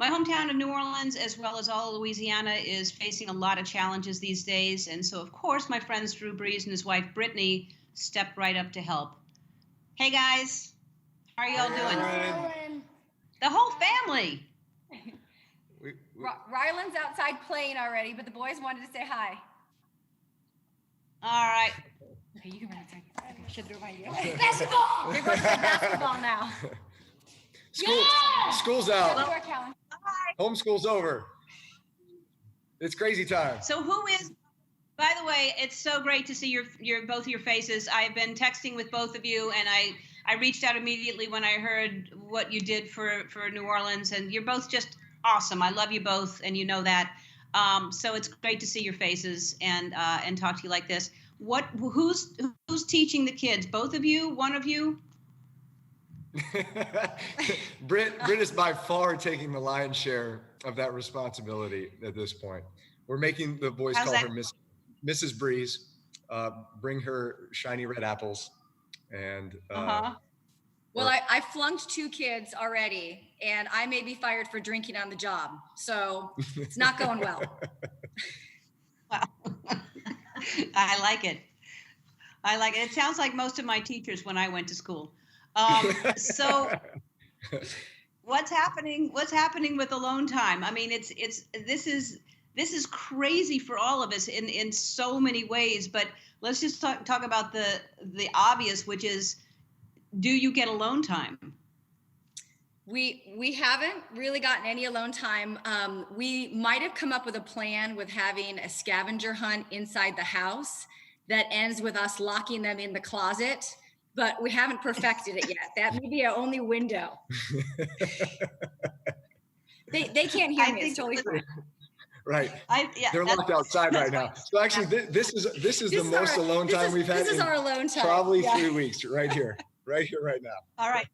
my hometown of New Orleans, as well as all of Louisiana, is facing a lot of challenges these days. And so, of course, my friends Drew Brees and his wife Brittany stepped right up to help. Hey guys, how are y'all doing? The whole family. Ryland's outside playing already, but the boys wanted to say hi. All right. Okay, you can run outside. Okay, should remind you. Basketball! They're going to play basketball now. School's out. Hi. Homeschool's over. It's crazy time. So who is, by the way, it's so great to see your both of your faces. I've been texting with both of you, and I reached out immediately when I heard what you did for New Orleans, and you're both just awesome. I love you both, and you know that. So it's great to see your faces and talk to you like this. Who's teaching the kids? Both of you? One of you? Britt is by far taking the lion's share of that responsibility at this point. We're making the boys call her Mrs. Breeze. Bring her shiny red apples, and well, I flunked 2 kids already, and I may be fired for drinking on the job, so it's not going well. Wow. I like it. It sounds like most of my teachers when I went to school. So what's happening with alone time? I mean, this is crazy for all of us in so many ways, but let's just talk about the obvious, which is, do you get alone time? We haven't really gotten any alone time. We might have come up with a plan with having a scavenger hunt inside the house that ends with us locking them in the closet, but we haven't perfected it yet. That may be our only window. They can't hear me. It's totally fine. Right. They're locked outside right now. So actually, this is the most alone time we've had. This is our alone time. Probably 3 weeks right here, right now. All right.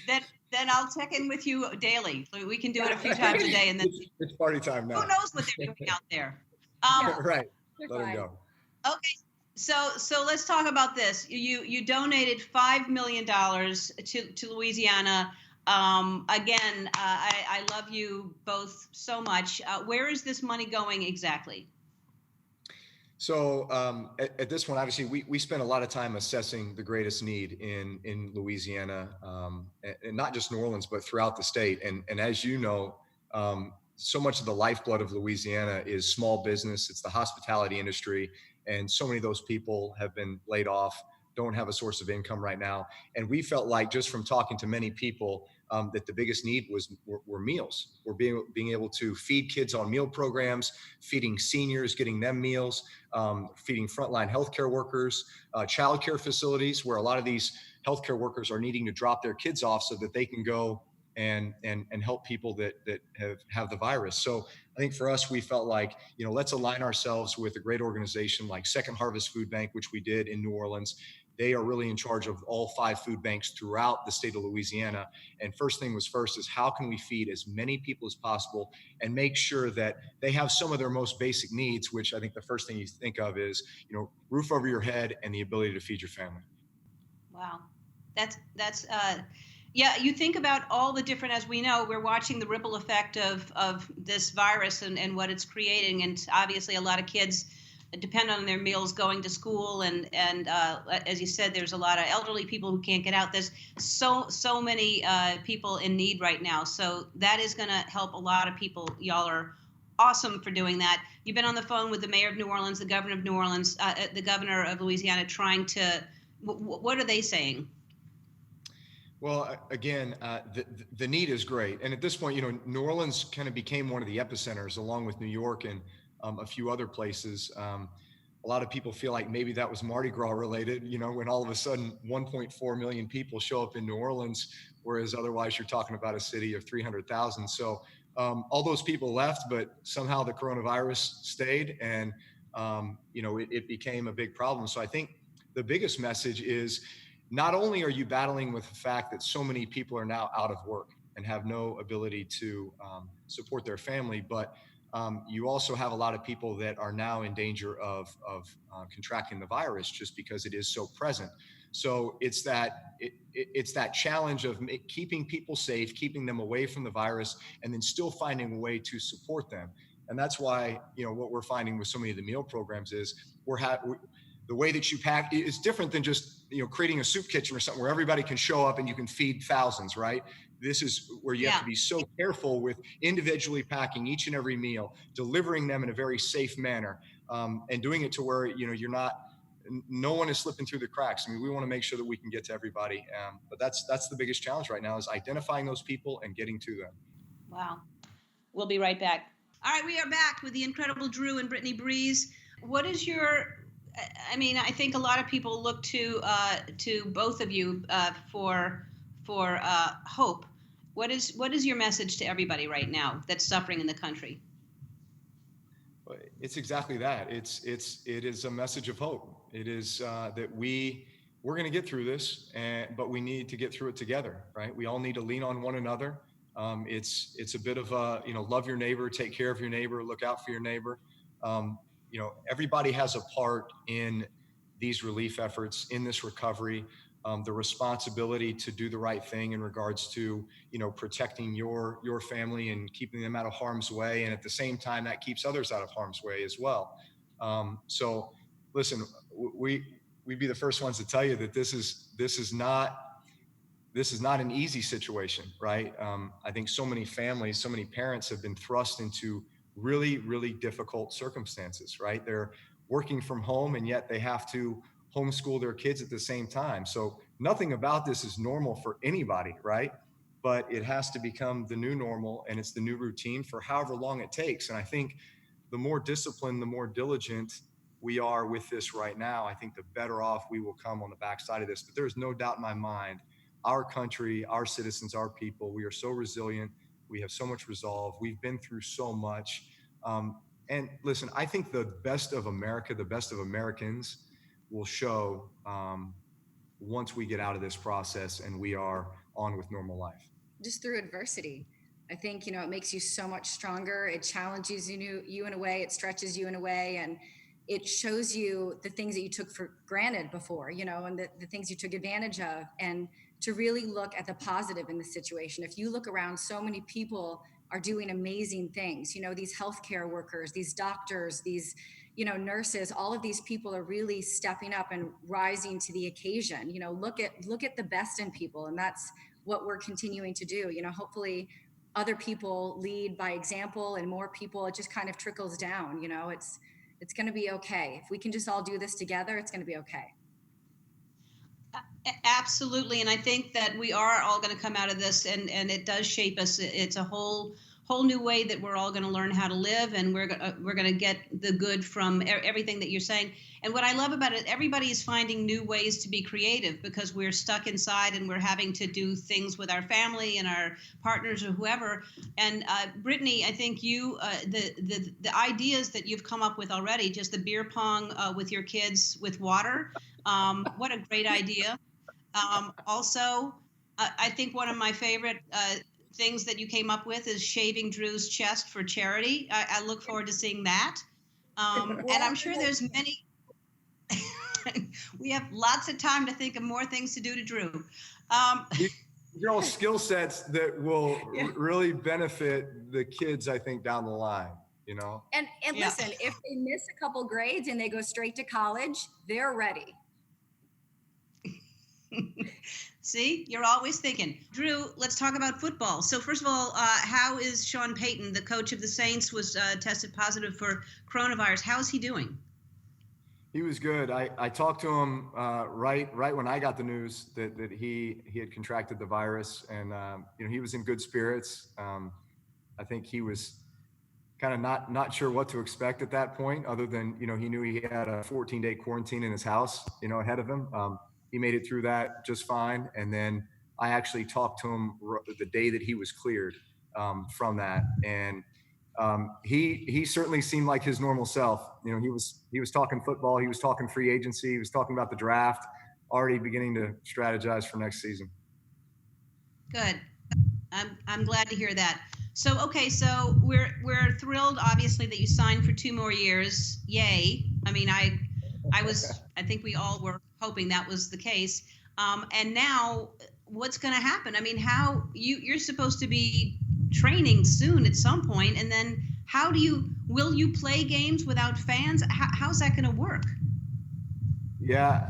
Then I'll check in with you daily. We can do it a few times a day, and then it's party time now. Who knows what they're doing out there? Right. Let them go. Okay. So let's talk about this. You donated $5 million to Louisiana. Again, I love you both so much. Where is this money going exactly? So at this one, obviously, we spent a lot of time assessing the greatest need in Louisiana, and not just New Orleans, but throughout the state. And as you know, so much of the lifeblood of Louisiana is small business. It's the hospitality industry. And so many of those people have been laid off, don't have a source of income right now. And we felt like, just from talking to many people, that the biggest need were meals. We're being able to feed kids on meal programs, feeding seniors, getting them meals, feeding frontline healthcare workers, childcare facilities where a lot of these healthcare workers are needing to drop their kids off so that they can go and help people that have the virus. So I think for us, we felt like, let's align ourselves with a great organization like Second Harvest Food Bank, which we did in New Orleans. They are really in charge of all 5 food banks throughout the state of Louisiana. And first thing was first is, how can we feed as many people as possible and make sure that they have some of their most basic needs, which I think the first thing you think of is, roof over your head and the ability to feed your family. Wow. That's yeah, you think about all the different, as we know, we're watching the ripple effect of this virus and what it's creating. And obviously a lot of kids depend on their meals going to school. And as you said, there's a lot of elderly people who can't get out. There's so many people in need right now. So that is going to help a lot of people. Y'all are awesome for doing that. You've been on the phone with the mayor of New Orleans, the governor of New Orleans, the governor of Louisiana, trying to, what are they saying? Well, again, the need is great. And at this point, New Orleans kind of became one of the epicenters, along with New York and a few other places. A lot of people feel like maybe that was Mardi Gras related, when all of a sudden 1.4 million people show up in New Orleans, whereas otherwise you're talking about a city of 300,000. So all those people left, but somehow the coronavirus stayed, and it became a big problem. So I think the biggest message is, not only are you battling with the fact that so many people are now out of work and have no ability to support their family, but you also have a lot of people that are now in danger of contracting the virus just because it is so present. So it's that challenge of keeping people safe, keeping them away from the virus, and then still finding a way to support them. And that's why, what we're finding with so many of the meal programs is the way that you pack is different than just, creating a soup kitchen or something where everybody can show up and you can feed thousands, right? This is where you have to be so careful with individually packing each and every meal, delivering them in a very safe manner, and doing it to where, no one is slipping through the cracks. I mean, we want to make sure that we can get to everybody. But that's the biggest challenge right now, is identifying those people and getting to them. Wow. We'll be right back. All right, we are back with the incredible Drew and Brittany Breeze. What is I think a lot of people look to both of you for hope. What is your message to everybody right now that's suffering in the country? It's exactly that. It is a message of hope. It is that we're going to get through this, but we need to get through it together, right? We all need to lean on one another. It's a bit of love your neighbor, take care of your neighbor, look out for your neighbor. Everybody has a part in these relief efforts, in this recovery. The responsibility to do the right thing in regards to, protecting your family and keeping them out of harm's way. And at the same time, that keeps others out of harm's way as well. So listen, we'd be the first ones to tell you that this is not an easy situation, right? I think so many families, so many parents have been thrust into really, really difficult circumstances, right? They're working from home and yet they have to homeschool their kids at the same time. So nothing about this is normal for anybody, right? But it has to become the new normal, and it's the new routine for however long it takes. And I think the more disciplined, the more diligent we are with this right now, I think the better off we will come on the backside of this. But there's no doubt in my mind, our country, our citizens, our people, we are so resilient. We have so much resolve. We've been through so much. And listen, I think the best of America, the best of Americans will show once we get out of this process and we are on with normal life. Just through adversity. I think, it makes you so much stronger. It challenges you in a way, it stretches you in a way, and it shows you the things that you took for granted before, and the things you took advantage of, and to really look at the positive in the situation. If you look around, so many people are doing amazing things. These healthcare workers, these doctors, these, nurses, all of these people are really stepping up and rising to the occasion. Look at the best in people. And that's what we're continuing to do. Hopefully other people lead by example, and more people, it just kind of trickles down. It's going to be okay. If we can just all do this together, it's going to be okay. Absolutely. And I think that we are all going to come out of this, and it does shape us. It's a whole new way that we're all going to learn how to live, and we're going to get the good from everything that you're saying. And what I love about it, everybody is finding new ways to be creative, because we're stuck inside and we're having to do things with our family and our partners or whoever. And Brittany, I think you, the ideas that you've come up with already, just the beer pong with your kids with water, what a great idea. Also, I think one of my favorite things that you came up with is shaving Drew's chest for charity. I look forward to seeing that. And I'm sure there's many. We have lots of time to think of more things to do to Drew. These are all skill sets that will really benefit the kids, I think, down the line. And listen, if they miss a couple grades and they go straight to college, they're ready. See, you're always thinking. Drew, let's talk about football. So first of all, how is Sean Payton, the coach of the Saints, was tested positive for coronavirus? How is he doing? He was good. I talked to him right when I got the news that he had contracted the virus, and he was in good spirits. I think he was kind of not sure what to expect at that point, other than he knew he had a 14-day quarantine in his house ahead of him. He made it through that just fine, and then I actually talked to him the day that he was cleared from that, and he certainly seemed like his normal self. He was talking football, he was talking free agency, he was talking about the draft, already beginning to strategize for next season. Good. I'm glad to hear that. So so we're thrilled, obviously, that you signed for 2 more years. Yay! I mean, I think we all were hoping that was the case. And now, what's going to happen? I mean, how you're supposed to be training soon at some point, and then will you play games without fans? How's that going to work? Yeah,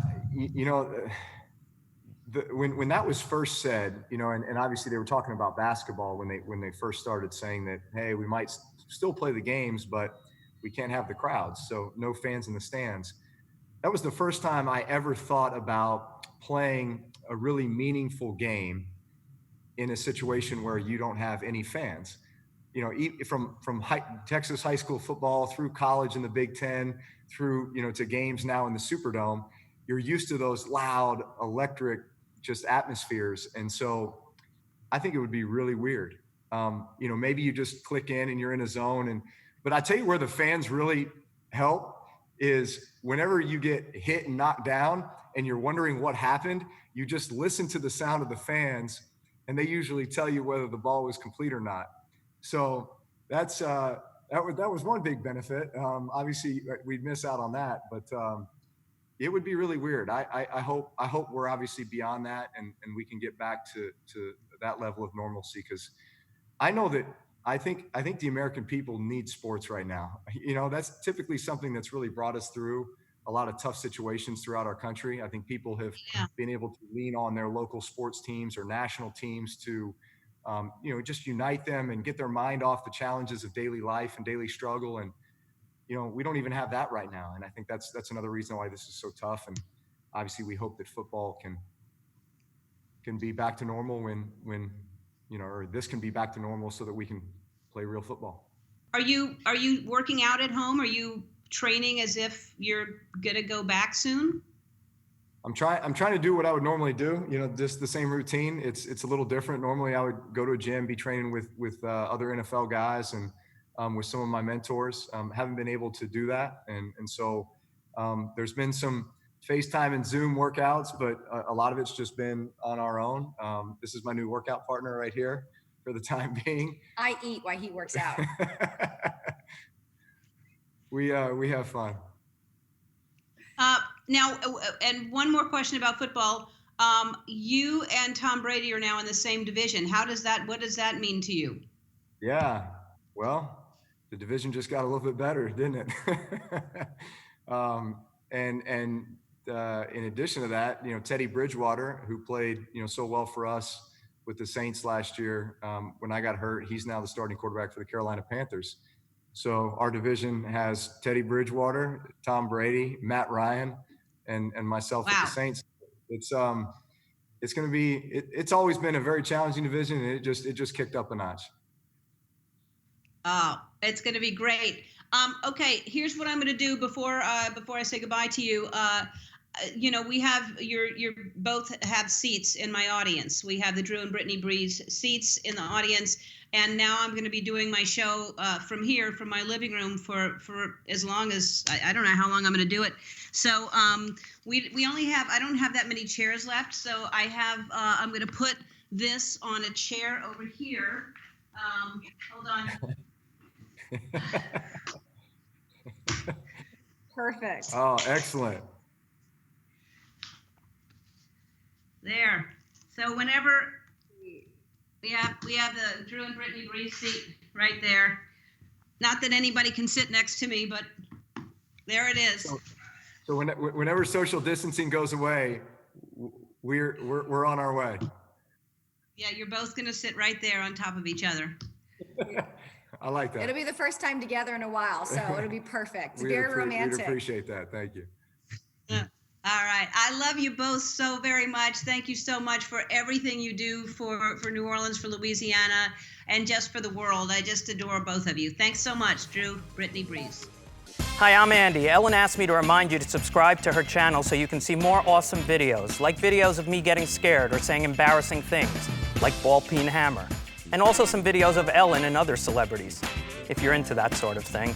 when that was first said, and obviously they were talking about basketball when they first started saying that, hey, we might still play the games, but we can't have the crowds, so no fans in the stands. That was the first time I ever thought about playing a really meaningful game in a situation where you don't have any fans. From Texas high school football through college in the Big Ten, through to games now in the Superdome, you're used to those loud, electric, just atmospheres, and so I think it would be really weird. Maybe you just click in and you're in a zone, but I tell you where the fans really help is whenever you get hit and knocked down and you're wondering what happened, you just listen to the sound of the fans, and they usually tell you whether the ball was complete or not. So that was one big benefit. Obviously, we'd miss out on that, but it would be really weird. I hope we're obviously beyond that, and we can get back to that level of normalcy, because I know that I think the American people need sports right now. That's typically something that's really brought us through a lot of tough situations throughout our country. I think people have been able to lean on their local sports teams or national teams to, just unite them and get their mind off the challenges of daily life and daily struggle. And, we don't even have that right now. And I think that's another reason why this is so tough. And obviously we hope that football can be back to normal when or this can be back to normal so that we can play real football. Are you working out at home? Are you training as if you're going to go back soon? I'm trying to do what I would normally do, just the same routine. It's a little different. Normally I would go to a gym, be training with other NFL guys and with some of my mentors. Haven't been able to do that. And so there's been some FaceTime and Zoom workouts, but a lot of it's just been on our own. This is my new workout partner right here for the time being. I eat while he works out. We have fun. Now, and one more question about football. You and Tom Brady are now in the same division. What does that mean to you? Yeah, well, the division just got a little bit better, didn't it? In addition to that, Teddy Bridgewater, who played, so well for us with the Saints last year, when I got hurt, he's now the starting quarterback for the Carolina Panthers. So our division has Teddy Bridgewater, Tom Brady, Matt Ryan, and myself with the Saints. It's going to be. It's always been a very challenging division, and it just kicked up a notch. Oh, it's going to be great. Okay, here's what I'm going to do before I say goodbye to you. We have you both have seats in my audience. We have the Drew and Brittany Breeze seats in the audience, and now I'm going to be doing my show from here, from my living room, for as long as I don't know how long I'm going to do it. So we only have, I don't have that many chairs left, so I'm going to put this on a chair over here. Hold on. Perfect. Oh, excellent. There. So whenever we have the Drew and Brittany Breeze seat right there. Not that anybody can sit next to me, but there it is. So whenever social distancing goes away, we're on our way. Yeah, you're both going to sit right there on top of each other. I like that. It'll be the first time together in a while, so it'll be perfect. Very romantic. We'd appreciate that. Thank you. All right. I love you both so very much. Thank you so much for everything you do for New Orleans, for Louisiana, and just for the world. I just adore both of you. Thanks so much, Drew, Brittany Breeze. Hi, I'm Andy. Ellen asked me to remind you to subscribe to her channel so you can see more awesome videos, like videos of me getting scared or saying embarrassing things, like ball peen hammer, and also some videos of Ellen and other celebrities, if you're into that sort of thing.